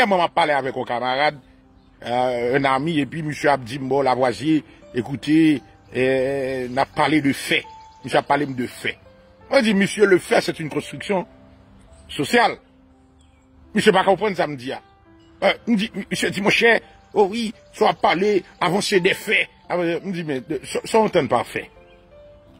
dernièrement, m'a parlé avec un camarade, un ami, et puis monsieur Abdimbo Lavoisier, écoutez, n'a parlé de faits. Monsieur a parlé de faits. On dit, monsieur, le fait, c'est une construction sociale. Monsieur pas comprendre ça me dit. Monsieur dit, mon cher, oh oui, soit parler, avancer des faits. Me dit, mais, sont entendent pas faits.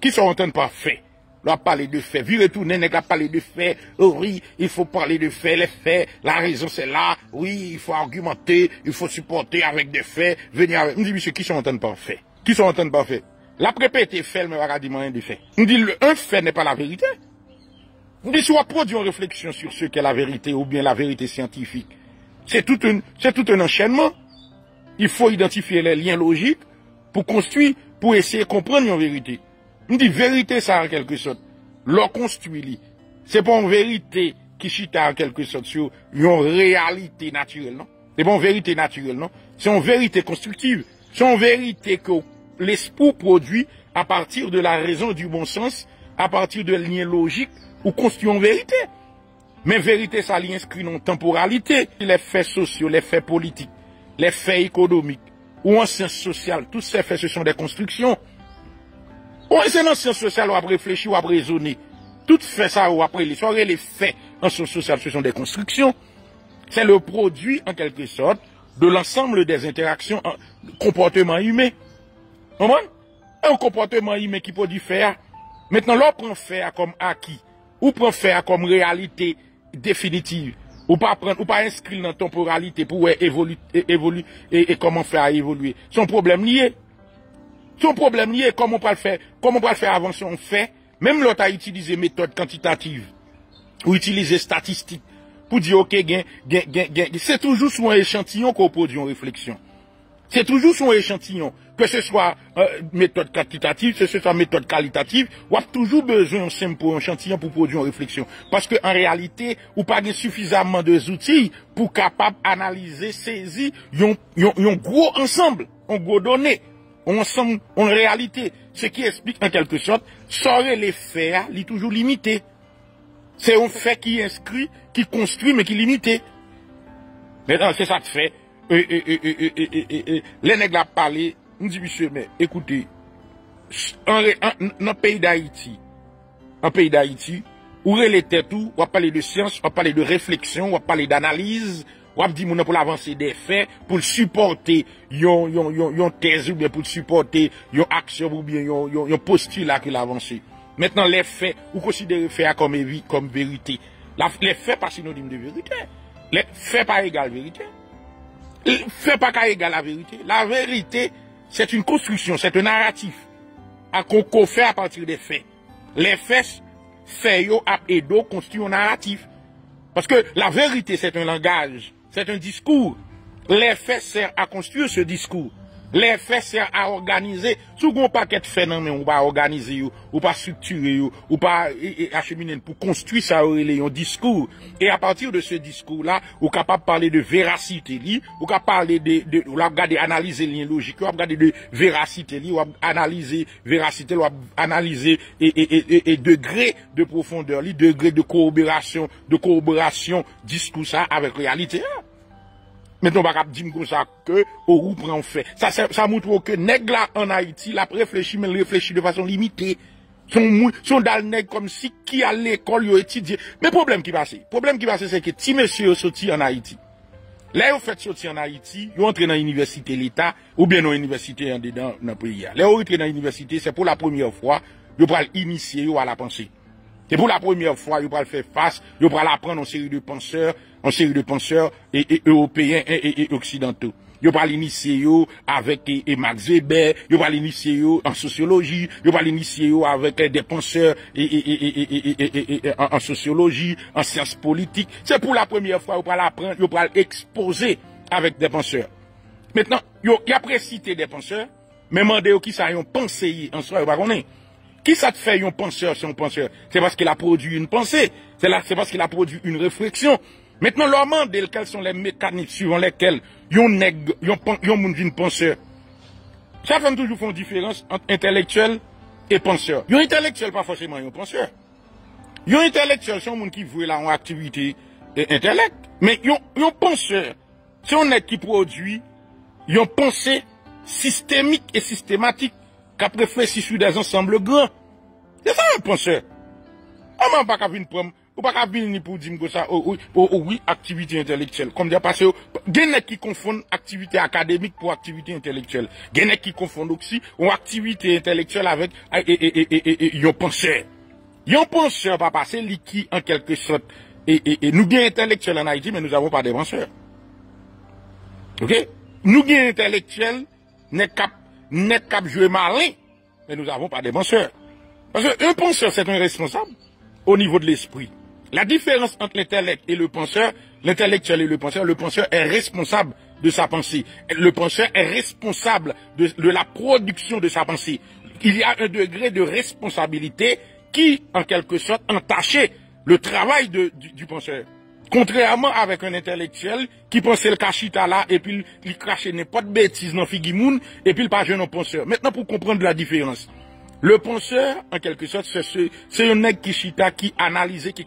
Qui sont entendent pas faits? On parler de faits. Vu retourner, n'est pas parler de faits. Oh oui, il faut parler de faits, les faits. La raison c'est là. Oui, il faut argumenter, il faut supporter avec des faits. Venir avec. Me dit, monsieur, qui sont entendent pas faits? Qui sont entendent pas faits? La répété fait, mais va dire rien de fait. Me dit, un fait n'est pas la vérité. Me dit, soit produit une réflexion sur ce qu'est la vérité ou bien la vérité scientifique. C'est tout un enchaînement. Il faut identifier les liens logiques pour construire, pour essayer de comprendre une vérité. On dit vérité, ça en quelque sorte. L'on construit, c'est pas une vérité qui chita en quelque sorte sur une réalité naturelle, non? C'est pas une vérité naturelle, non? C'est une vérité constructive. C'est une vérité que l'esprit produit à partir de la raison du bon sens, à partir de liens logiques, ou construit une vérité. Mais vérité, ça l'inscrit dans temporalité. Les faits sociaux, les faits politiques, les faits économiques, ou en sciences sociales, tous ces faits, ce sont des constructions. C'est dans sciences sociales, on va réfléchir, on va raisonner. Tout fait ça, ou après les soirées, les faits en sciences sociales, ce sont des constructions. C'est le produit, en quelque sorte, de l'ensemble des interactions, comportement humain. Comment? Un comportement humain qui produit faire. Maintenant, l'on prend faire comme acquis, ou prend faire comme réalité définitive, ou pas prendre, ou pas inscrire dans temporalité pour évoluer et comment faire évoluer. Son problème lié. Son problème lié, comment on peut le faire avancer on fait, même l'autre a utilisé méthode quantitative, ou utiliser statistiques, pour dire, ok, c'est toujours sur un échantillon qu'on produit une réflexion. C'est toujours sur un échantillon, que ce soit méthode quantitative, que ce soit méthode qualitative, on a toujours besoin d'un échantillon pour produire une réflexion. Parce que en réalité, on pas suffisamment d'outils pour capable analyser, saisir, un gros ensemble, un gros donné. Ensemble, en réalité, ce qui explique en quelque sorte, saurait les faits, il est toujours limité. C'est un fait qui inscrit, qui construit, mais qui est limité. Maintenant, c'est ça que fait. Les nègres a parlé, on dit, monsieur, mais écoutez, dans le pays d'Haïti, où il était tout, on va parler de science, on va parler de réflexion, on va parler d'analyse, on va dire pour l'avancer des faits, pour supporter yon thèse ou bien pour supporter yon action ou bien yon postulat qu'il a avancé. Maintenant, les faits, vous considérez les faits comme vérité. Les faits pas synonyme de vérité. Les faits pas égal vérité. Les faits pas égal la vérité. La vérité, c'est une construction, c'est un narratif. Qu'on fait à partir des faits. Les faits, yo ap edo construit un narratif. Parce que la vérité, c'est un langage. C'est un discours. Les faits servent à construire ce discours. Les faits servent à organiser. Si vous n'avez pas de faits, on va organiser, ou pas structurer, ou pas acheminer pour construire ça, un discours. Et à partir de ce discours-là, vous êtes capable de parler de véracité, vous êtes parler vous regarder, analyser les logiques, vous regarder de véracité, vous analyser véracité, vous analyser et degré de profondeur, degré de corroboration, discours ça avec réalité. Maintenant, on va dire comme ça que, ou prend fait. Ça montre que nèg là en Haïti, la réfléchit, mais réfléchit de façon limitée. Son dans le nèg comme si qui à l'école, yo étudié. Mais problème qui passe, c'est que si monsieur sorti en Haïti, là, vous faites sortir en Haïti, vous entrez dans l'université l'État, ou bien dans l'université en dedans, dans le pays. Là, vous entrez dans l'université, c'est pour la première fois, vous allez initier à la pensée. C'est pour la première fois, vous allez faire face, vous allez apprendre une série de penseurs, et européens et occidentaux. Vous allez initier avec Max Weber, vous allez initier en sociologie, vous allez initier avec des penseurs en sociologie, en sciences politiques. C'est pour la première fois, vous allez apprendre, vous allez exposer avec des penseurs. Maintenant, vous avez cité des penseurs, mais demandez qui ça, ont pensé en soi, vous ne connaissez pas. Qui ça te fait un penseur, c'est un penseur? C'est parce qu'il a produit une pensée. C'est parce qu'il a produit une réflexion. Maintenant, leur demande quels sont les mécanismes suivant lesquels yon moun vin penseur. Ça fait toujours une différence entre intellectuel et penseur. Yon intellectuel pas forcément yon penseur. Yon intellectuel, c'est un moun qui voit là en activité, intellect. Mais yon penseur, c'est un qui produit yon pensée systémique et systématique qui a réfléchi sur des ensembles grands. C'est ça un penseur. On pas venir prendre, ou pas venir pour dire que ça, oui, activité intellectuelle. Comme dire parce que, gen qui confondent activité académique pour activité intellectuelle. Gen qui confondent aussi, ou activité intellectuelle avec, yon penseur. Yon penseur pas passer, li qui, en quelque sorte, nous gagnons intellectuels en Haïti, mais nous n'avons pas de penseurs. Ok? Nous gagnons intellectuels, n'est cap jouer malin, mais nous n'avons pas de penseurs. Parce qu'un penseur, c'est un responsable au niveau de l'esprit. La différence entre l'intellect et le penseur, l'intellectuel et le penseur est responsable de sa pensée. Le penseur est responsable de la production de sa pensée. Il y a un degré de responsabilité qui, en quelque sorte, entachait le travail du penseur. Contrairement avec un intellectuel qui pensait le cachita là et puis il crachait n'importe bêtise dans Figimoun et puis il pas jeune un penseur. Maintenant pour comprendre la différence. Le penseur, en quelque sorte, c'est un nègre qui chita, qui analyse, qui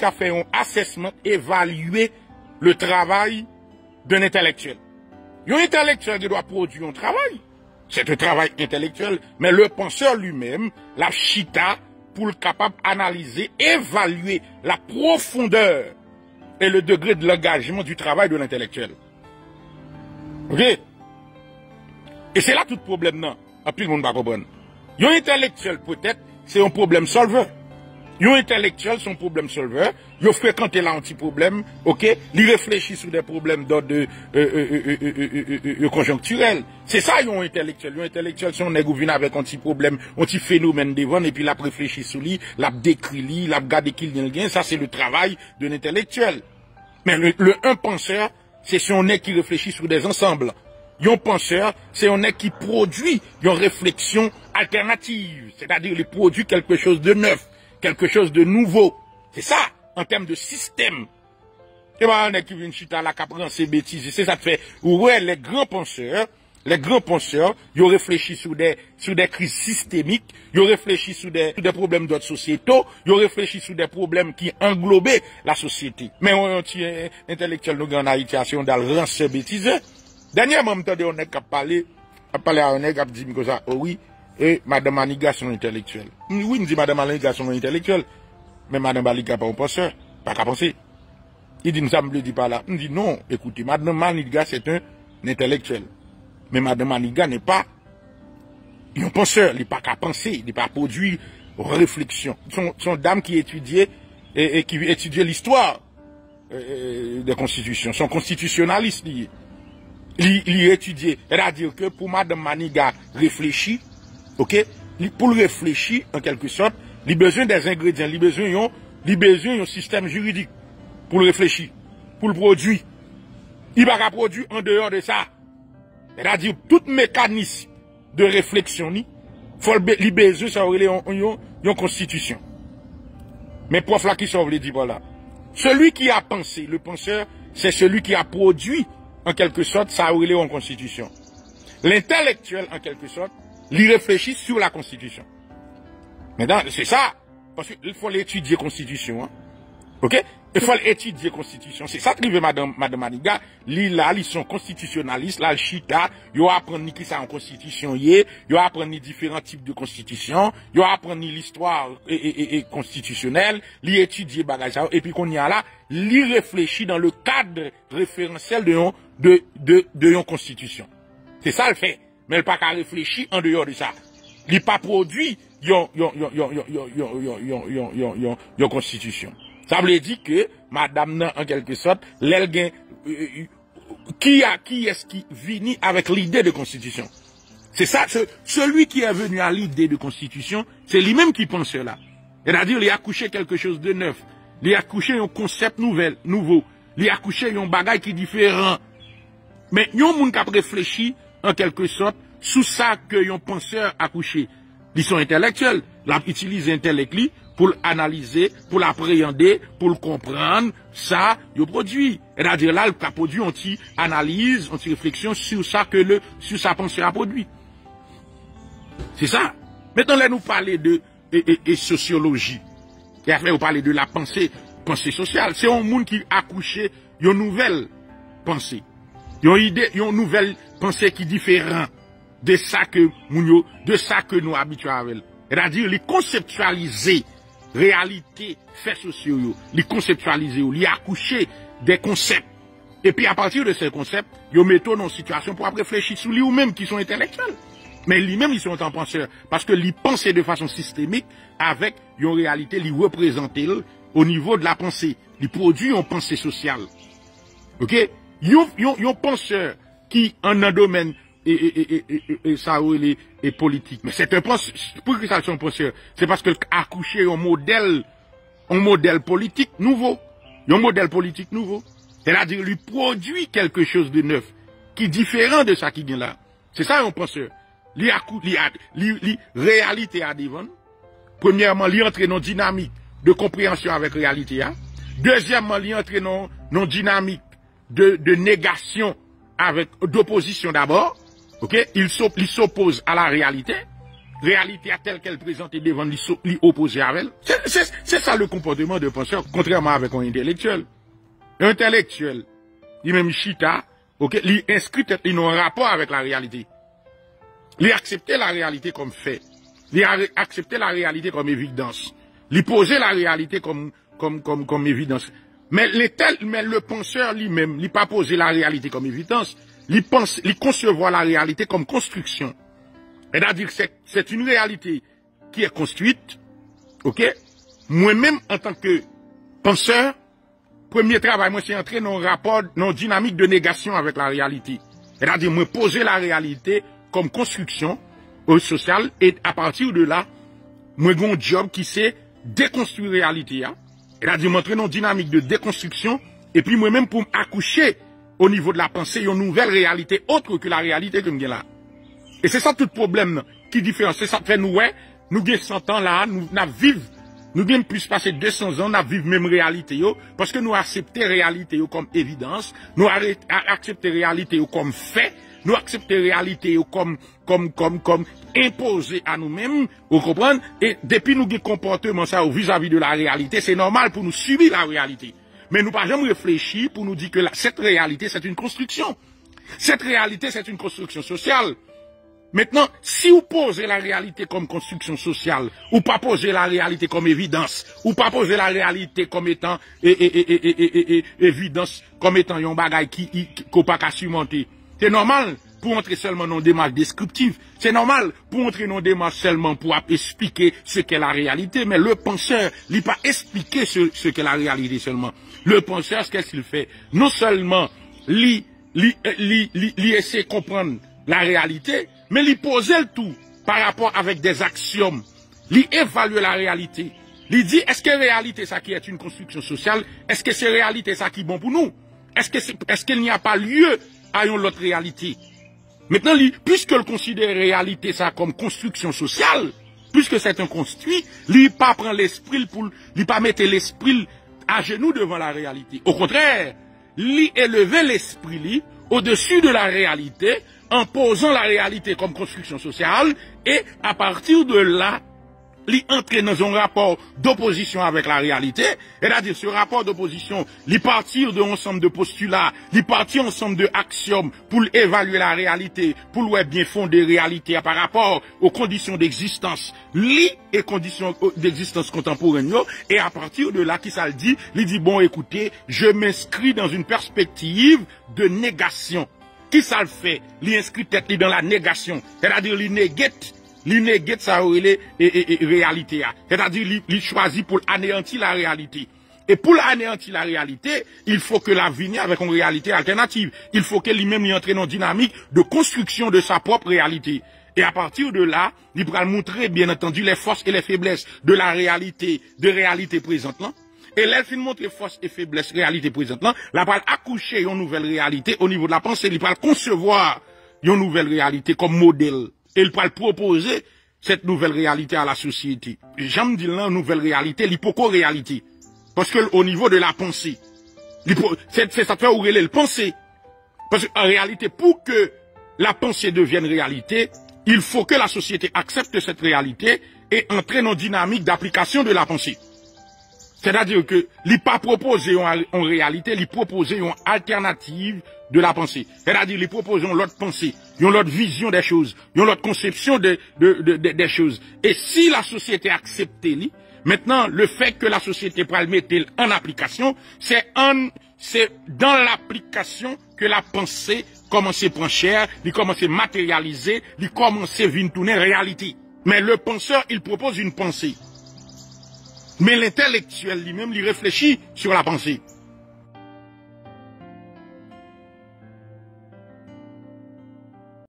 a fait un assessment, évaluer le travail d'un intellectuel. Un intellectuel qui doit produire un travail. C'est un travail intellectuel, mais le penseur lui-même, la chita, pour le capable d'analyser, évaluer la profondeur et le degré de l'engagement du travail de l'intellectuel. Ok? Et c'est là tout problème, non? Après, le monde va comprendre. Yon intellectuel, peut-être, c'est un problème solveur. Yon intellectuel, c'est un problème solveur. Yon fréquente l'anti-problème, ok? Il réfléchit sur des problèmes d'ordre conjoncturel. C'est ça, yon intellectuel. Yon intellectuel, c'est un nègre vient avec un petit problème, un petit phénomène devant, et puis il a réfléchi sur lui, l'a décrit lui, l'a regardé qu'il y a le gain. Ça, c'est le travail d'un intellectuel. Mais un penseur, c'est son nègre qui réfléchit sur des ensembles. Yon penseur, c'est un nègre qui produit une réflexion alternative. C'est-à-dire, il produit quelque chose de neuf, quelque chose de nouveau. C'est ça, en termes de système. Et ben, un nègre qui vient chita là, qui apprend ces bêtises. C'est ça que fait. Ouais, les grands penseurs, ils ont réfléchi sur des crises systémiques, ils ont réfléchi sur des problèmes d'autres sociétés, ils ont réfléchi sur des problèmes qui englobaient la société. Mais on tient intellectuel, nous, en Haïti, on a le rance bêtises. Dernièrement, on a parlé à un nègre qui dit comme ça, oh oui, et Madame Maniga sont intellectuels. Oui, nous dit Madame Maniga sont intellectuels, mais Madame Maniga pas un penseur, pas qu'à penser. Il dit, nous ça me dit pas là. On dit non, écoutez, Madame Maniga c'est un intellectuel. Mais Madame Maniga n'est pas un penseur, il n'est pas qu'à penser, il n'est pas produit réflexion. Son dame qui étudiait, et qui étudiait l'histoire des constitutions, son constitutionnaliste lié. Il étudier. C'est-à-dire que pour Madame Maniga réfléchir, ok, pour réfléchir, en quelque sorte, il a besoin des ingrédients, il a besoin d'un système juridique pour le réfléchir, pour le produire. Il va pas produire en dehors de ça. C'est-à-dire, tout mécanisme de réflexion, il a besoin, ça aurait une constitution. Mais prof là qui sauve les dit voilà. Celui qui a pensé, le penseur, c'est celui qui a produit en quelque sorte, ça a relé en constitution. L'intellectuel, en quelque sorte, il réfléchit sur la constitution. Maintenant, c'est ça. Parce qu'il faut l'étudier constitution. Hein. Ok? Il faut l'étudier constitution. C'est ça que veut Madame Maniga. Ils sont constitutionnalistes, là, le chita, ils apprennent qui ça en constitution ils apprennent différents types de constitution, ils apprennent l'histoire et constitutionnelle, ils étudient bagage et puis qu'on y a là, ils réfléchit dans le cadre référentiel de une constitution. C'est ça le fait. Mais il pas qu'à réfléchir en dehors de ça. Il n'est pas produit une constitution. Ça veut dire que madame, en quelque sorte, qui est-ce qui vient avec l'idée de constitution? C'est ça, celui qui est venu à l'idée de constitution, c'est lui-même qui pense cela. C'est-à-dire, il a accouché quelque chose de neuf. Il a accouché un concept nouveau. Il a accouché un bagage qui est différent. Mais, il y a un monde qui a réfléchi, en quelque sorte, sous ça que un penseur a accouché. Ils sont intellectuels. Ils utilisent l'intellect pour l'analyser, pour l'appréhender, pour le comprendre. Ça, ils produit. C'est-à-dire là, il a produit une petite analyse, une petite réflexion sur ça que sur sa pensée a produit. C'est ça. Maintenant, là, nous parler de sociologie. Et après, vous parlez de la pensée. pensée sociale. C'est un monde qui accouche une nouvelle pensée. Une idée, une nouvelle pensée qui est différente de ça que nous habituons avec. C'est-à-dire, les conceptualiser réalité, faits sociaux, les conceptualiser, les accoucher des concepts. Et puis, à partir de ces concepts, ils mettent dans une situation pour réfléchir sur lui ou même qui sont intellectuels. Mais lui-même, ils sont en penseurs. Parce que ils pensent de façon systémique avec une réalité, ils représentent au niveau de la pensée. Ils produisent une pensée sociale. Ok? Ils penseur qui, en un domaine, et ça, est politique. Mais c'est un penseur. Pour que ça soit un penseur? C'est parce que accoucher un modèle politique nouveau. Un modèle politique nouveau. C'est-à-dire, lui produit quelque chose de neuf, qui est différent de ça qui vient là. C'est ça un penseur. Li réalité à devant. Premièrement, li entre dans dynamique de compréhension avec réalité. Deuxièmement, li entre dans dynamique de négation avec d'opposition d'abord. Ok? Il s'oppose à la réalité. Réalité à telle qu'elle présente devant lui opposé avec elle. C'est ça le comportement de penseur, contrairement avec un intellectuel. Un intellectuel, il même chita, ok, il inscrit in un rapport avec la réalité. Il accepter la réalité comme fait. Il accepter la réalité comme évidence. Il poser la réalité comme évidence. Mais le penseur lui-même, il pas poser la réalité comme évidence. Il concevoir la réalité comme construction. C'est-à-dire que c'est une réalité qui est construite, ok? Moi-même, en tant que penseur, premier travail, moi, c'est entrer dans un rapport, dans une dynamique de négation avec la réalité. C'est-à-dire, moi, poser la réalité comme construction sociale, et à partir de là, moi, j'ai un job qui c'est déconstruire la réalité. C'est-à-dire, m'entrer dans une dynamique de déconstruction, et puis moi-même, pour m'accoucher au niveau de la pensée, une nouvelle réalité autre que la réalité que je là. Et c'est ça tout le problème qui différencie. C'est ça que fait nous, ouais, nous avons 100 ans là, nous vivons. Nous avons plus passé 200 ans, nous vivons même réalité, yo, parce que nous acceptons réalité yo comme évidence, nous acceptons réalité yo comme fait, nous acceptons réalité yo comme imposé à nous-mêmes, vous comprenez? Et depuis nous avons comportement ça vis-à-vis de la réalité, c'est normal pour nous subir la réalité. Mais nous pas jamais réfléchir pour nous dire que cette réalité c'est une construction. Cette réalité c'est une construction sociale. Maintenant, si vous posez la réalité comme construction sociale, ou pas poser la réalité comme évidence, ou pas poser la réalité comme étant évidence, comme étant un bagage qu'on pas qu'à surmonter, c'est normal pour entrer seulement dans des démarches descriptives. C'est normal pour entrer dans des démarches seulement pour expliquer ce qu'est la réalité, mais le penseur, il pas expliquer ce qu'est la réalité seulement. Le penseur, qu'est-ce qu'il fait? Non seulement, il essaie de comprendre la réalité, mais il pose le tout par rapport avec des axiomes. Il évalue la réalité. Il dit, est-ce que la réalité, ça qui est une construction sociale, est-ce que c'est réalité, ça qui est bon pour nous? Est-ce qu'il n'y a pas lieu à une autre réalité? Maintenant, puisqu'il considère réalité, ça comme construction sociale, puisque c'est un construit, il pas prend l'esprit il pas mettre l'esprit à genoux devant la réalité. Au contraire, il élever l'esprit au-dessus de la réalité, en posant la réalité comme construction sociale, et à partir de là, il entre dans un rapport d'opposition avec la réalité, c'est-à-dire ce rapport d'opposition, il partir de ensemble de postulats, il partir ensemble de axiomes pour évaluer la réalité, pour le bien fonder réalité par rapport aux conditions d'existence, et conditions d'existence contemporaine, et à partir de là, qui ça le dit, il dit, bon, écoutez, je m'inscris dans une perspective de négation. Qui ça le fait? Il inscrit tête dans la négation, c'est-à-dire il négate ça réalité. C'est-à-dire il choisit pour anéantir la réalité. Et pour anéantir la réalité, il faut que la vienne avec une réalité alternative. Il faut que lui-même y entre dans une dynamique de construction de sa propre réalité. Et à partir de là, il pourra montrer bien entendu les forces et les faiblesses de la réalité, présente là. Et là, il montre les forces et faiblesses réalité présente là. Là, il va accoucher une nouvelle réalité au niveau de la pensée. Il va concevoir une nouvelle réalité comme modèle. Et il va proposer cette nouvelle réalité à la société. J'aime dire là, nouvelle réalité, l'hypoco-réalité. Parce que au niveau de la pensée, c'est ça fait où le pensée. Parce qu'en réalité, pour que la pensée devienne réalité, il faut que la société accepte cette réalité et entraîne en dynamique d'application de la pensée. C'est-à-dire que il pas proposé en réalité, il proposé une alternative de la pensée. C'est-à-dire il propose une autre pensée, une autre vision des choses, une autre conception des choses. Et si la société accepte lui, maintenant le fait que la société pourra le mettre en application, c'est dans l'application que la pensée commence à prendre chair, il commence à matérialiser, il commence à venir tourner réalité. Mais le penseur, il propose une pensée. Mais l'intellectuel lui-même, il réfléchit sur la pensée.